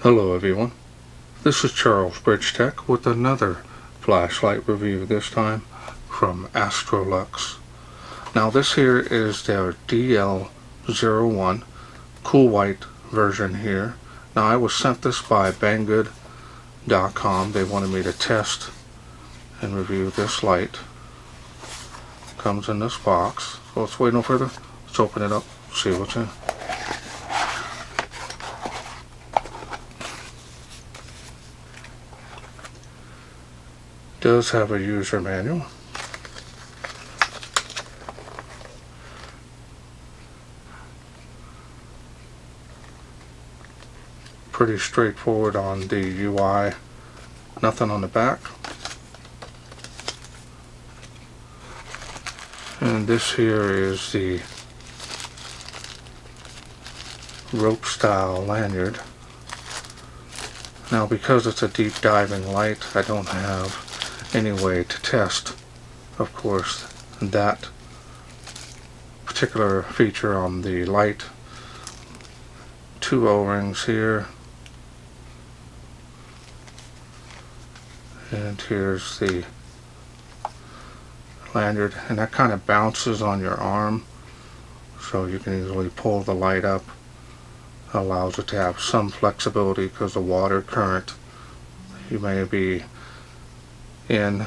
Hello everyone, this is Charles BridgTec with another flashlight review, this time from AstroLux. Now this here is their DL01 cool white version here. Now I was sent this by Banggood.com. They wanted me to test and review this light. Comes in this box. So let's wait no further. Let's open it up, see what's in. Does have a user manual. Pretty straightforward on the UI. Nothing on the back. And this here is the rope style lanyard. Now because it's a deep diving light, I don't have any way to test, of course, that particular feature on the light. Two O-rings here, and here's the lanyard, and that kind of bounces on your arm, so you can easily pull the light up. Allows it to have some flexibility because the water current you may be in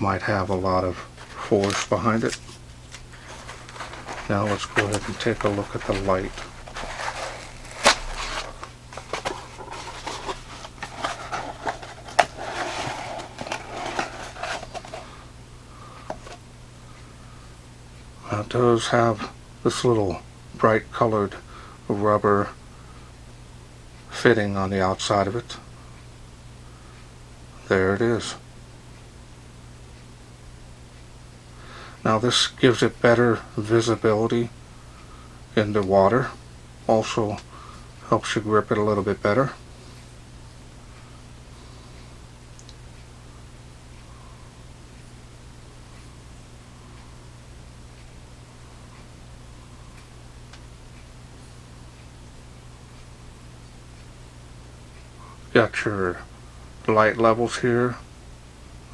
might have a lot of force behind it. Now let's go ahead and take a look at the light. Now it does have this little bright colored rubber fitting on the outside of it. There it is. Now this gives it better visibility in the water. Also helps you grip it a little bit better. Got your light levels here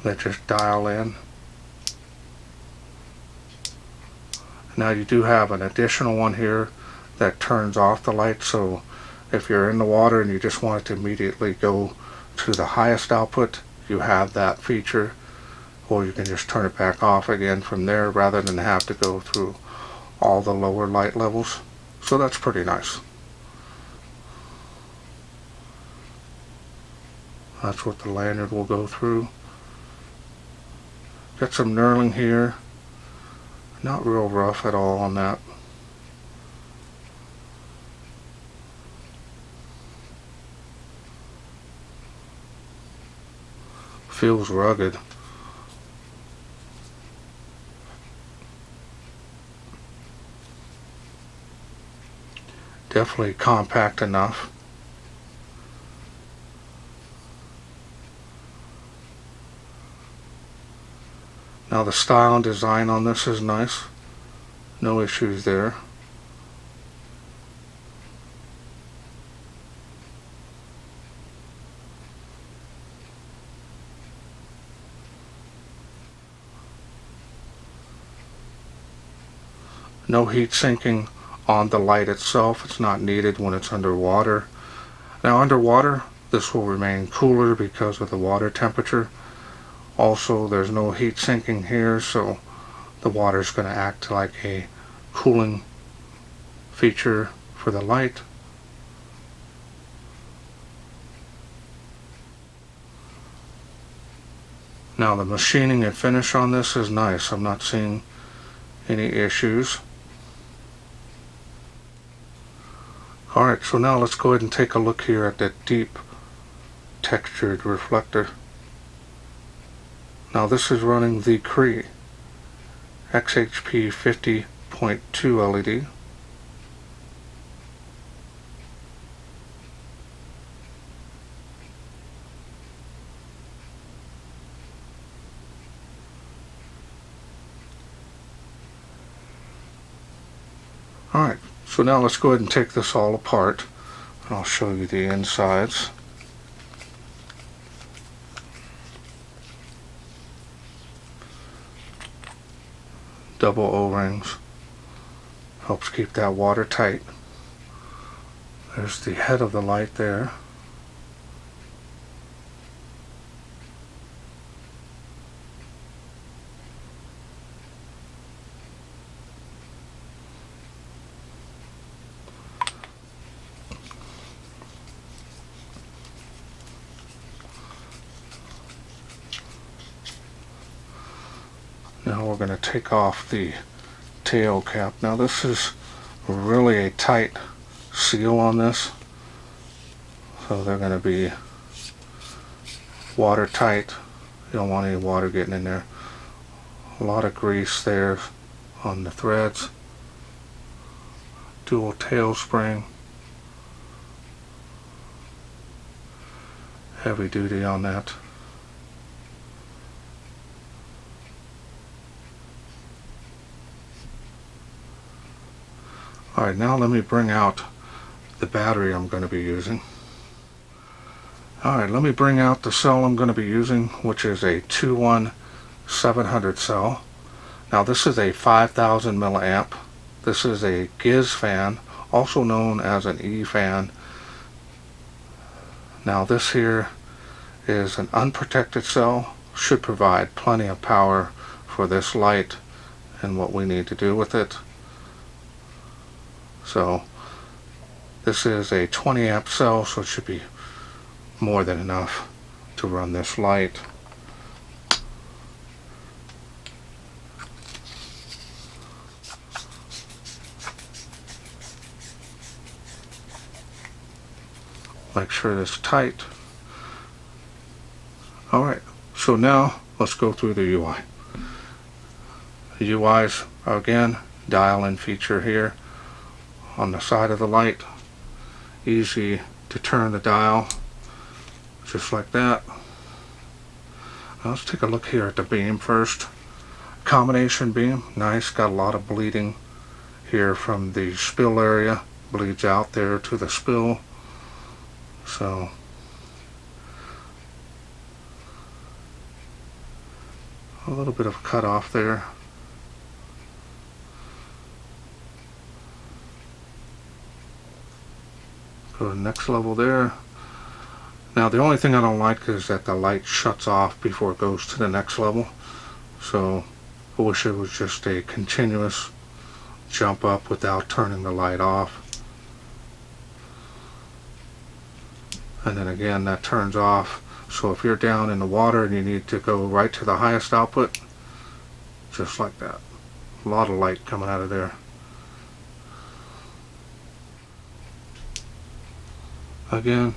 that just dial in. Now you do have an additional one here that turns off the light, so if you're in the water and you just want it to immediately go to the highest output, you have that feature, or you can just turn it back off again from there rather than have to go through all the lower light levels. So that's pretty nice. That's what the lanyard will go through. Got some knurling here. Not real rough at all on that. Feels rugged. Definitely compact enough. Now the style and design on this is nice. No issues there. No heat sinking on the light itself. It's not needed when it's underwater. Now underwater, this will remain cooler because of the water temperature. Also, there's no heat sinking here, so the water is going to act like a cooling feature for the light. Now the machining and finish on this is nice. I'm not seeing any issues. Alright, so now let's go ahead and take a look here at that deep textured reflector. Now this is running the Cree XHP 50.2 LED. Alright, so now let's go ahead and take this all apart. I'll show you the insides. Double O-rings. Helps keep that watertight. There's the head of the light there. Now we're going to take off the tail cap. Now this is really a tight seal on this, so they're going to be watertight. You don't want any water getting in there. A lot of grease there on the threads. Dual tail spring. Heavy duty on that. Alright, now let me bring out the battery I'm going to be using. Alright, let me bring out the cell I'm going to be using, which is a 21700 cell. Now this is a 5000 milliamp. This is a Giz fan, also known as an E fan. Now this here is an unprotected cell. Should provide plenty of power for this light and what we need to do with it. So this is a 20 amp cell, so it should be more than enough to run this light. Make sure it's tight. Alright, so now let's go through the UI. The UIs are again dial-in feature here on the side of the light. Easy to turn the dial just like that. Now let's take a look here at the beam first. Combination beam, nice, got a lot of bleeding here from the spill area, bleeds out there to the spill. So a little bit of cut off there. Go to the next level there. Now the only thing I don't like is that the light shuts off before it goes to the next level. So I wish it was just a continuous jump up without turning the light off. And then again that turns off. So if you're down in the water and you need to go right to the highest output, just like that. A lot of light coming out of there. Again,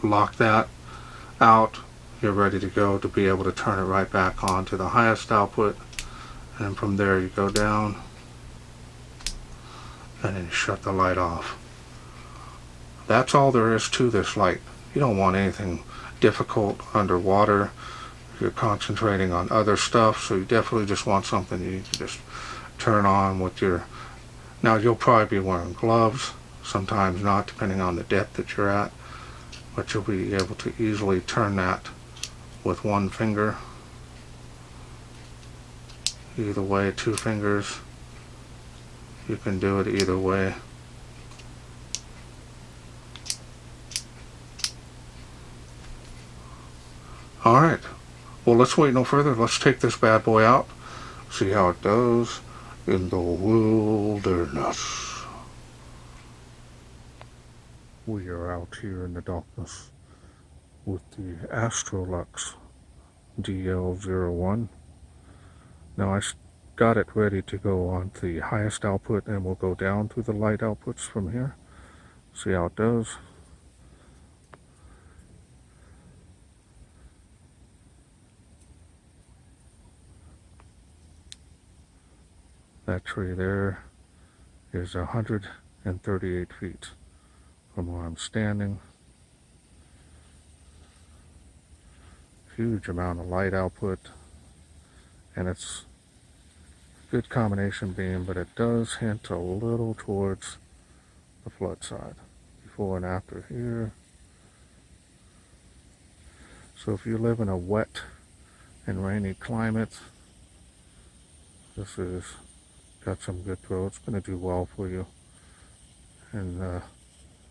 lock that out. You're ready to go to be able to turn it right back on to the highest output. And from there you go down and then you shut the light off. That's all there is to this light. You don't want anything difficult underwater. You're concentrating on other stuff, so you definitely just want something you need to just turn on with your... Now you'll probably be wearing gloves, sometimes not, depending on the depth that you're at, but you'll be able to easily turn that with one finger. Either way, two fingers. You can do it either way. Alright, well let's wait no further. Let's take this bad boy out, see how it does in the wilderness. We are out here in the darkness with the AstroLux DL01. Now I got it ready to go on the highest output, and we'll go down through the light outputs from here. See how it does. That tree there is 138 feet from where I'm standing. Huge amount of light output, and it's a good combination beam, but it does hint a little towards the flood side. before and after here. So if you live in a wet and rainy climate, this is got some good throw. It's going to do well for you, and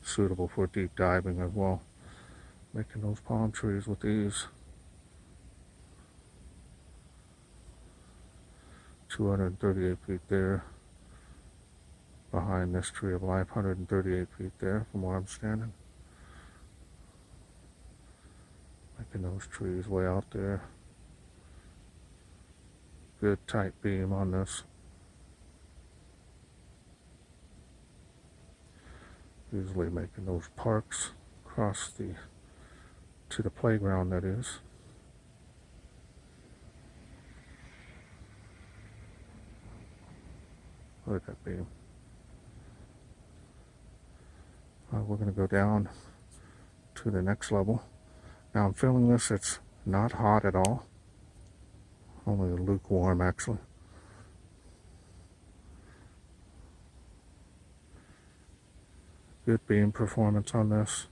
suitable for deep diving as well. Making those palm trees with these. 238 feet there. Behind this tree of life, 138 feet there from where I'm standing. Making those trees way out there. Good tight beam on this. Usually making those parks across to the playground, that is. Look at that beam. We're going to go down to the next level. Now I'm feeling this, it's not hot at all. Only lukewarm actually. Good beam performance on this.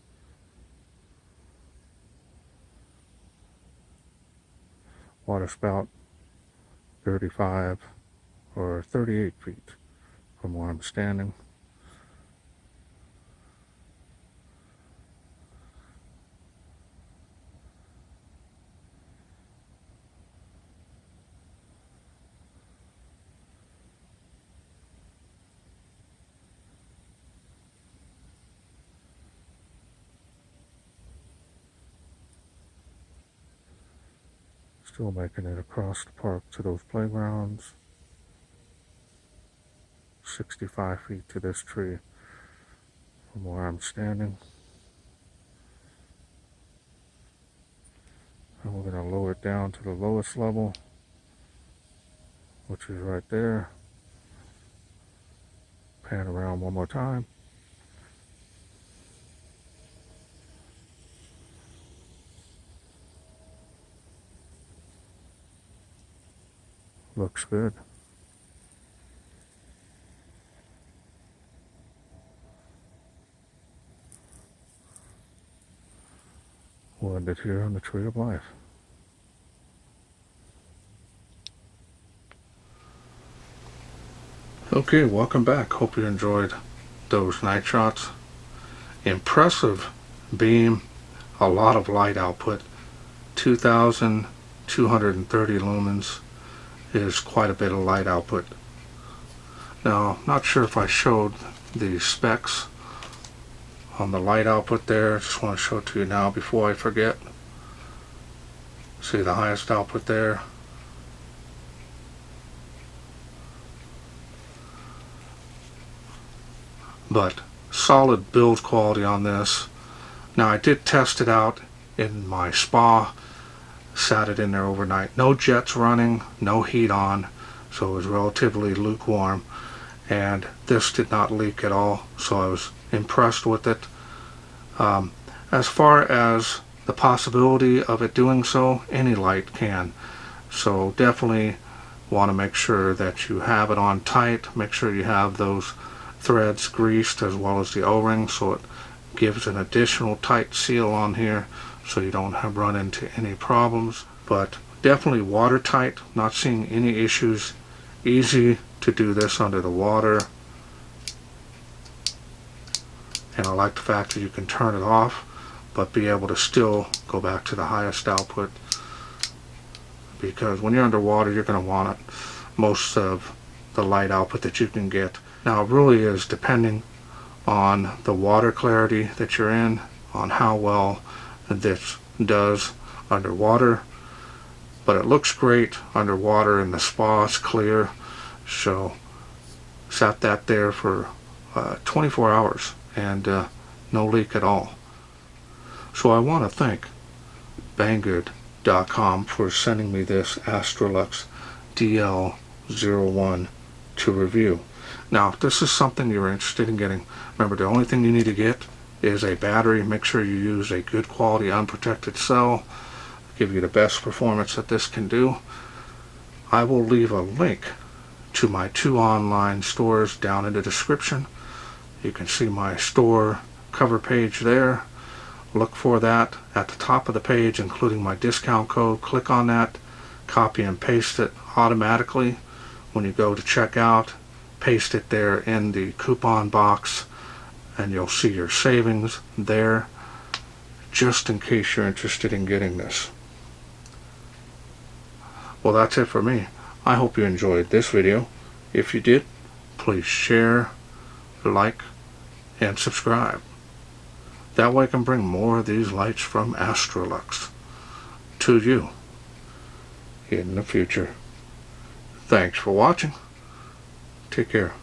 Water spout 35 or 38 feet from where I'm standing. Still making it across the park to those playgrounds. 65 feet to this tree from where I'm standing. And we're going to lower it down to the lowest level, which is right there. Pan around one more time. Looks good. We'll end it here on the Tree of Life. Okay, welcome back. Hope you enjoyed those night shots. Impressive beam, a lot of light output. 2,230 lumens is quite a bit of light output. Now, not sure if I showed the specs on the light output there. Just want to show it to you now before I forget. See the highest output there. But solid build quality on this. Now I did test it out in my spa, sat it in there overnight. No jets running, no heat on, so it was relatively lukewarm, and this did not leak at all, so I was impressed with it. As far as the possibility of it doing so, any light can, so definitely want to make sure that you have it on tight. Make sure you have those threads greased as well as the O-ring, so it gives an additional tight seal on here so you don't run into any problems. But definitely watertight, not seeing any issues. Easy to do this under the water, and I like the fact that you can turn it off but be able to still go back to the highest output, because when you're underwater you're going to want it, most of the light output that you can get. Now it really is depending on the water clarity that you're in, on how well this does underwater, but it looks great underwater in the spa. It's clear, so sat that there for 24 hours and no leak at all. So I want to thank Banggood.com for sending me this AstroLux DL01 to review. Now, if this is something you're interested in getting, remember the only thing you need to get is a battery. Make sure you use a good quality unprotected cell. Give you the best performance that this can do. I will leave a link to my 2 online stores down in the description. You can see my store cover page there. Look for that at the top of the page, including my discount code. Click on that, copy and paste it automatically. When you go to checkout, paste it there in the coupon box, and you'll see your savings there, just in case you're interested in getting this. Well, that's it for me. I hope you enjoyed this video. If you did, please share, like, and subscribe. That way I can bring more of these lights from AstroLux to you in the future. Thanks for watching. Take care.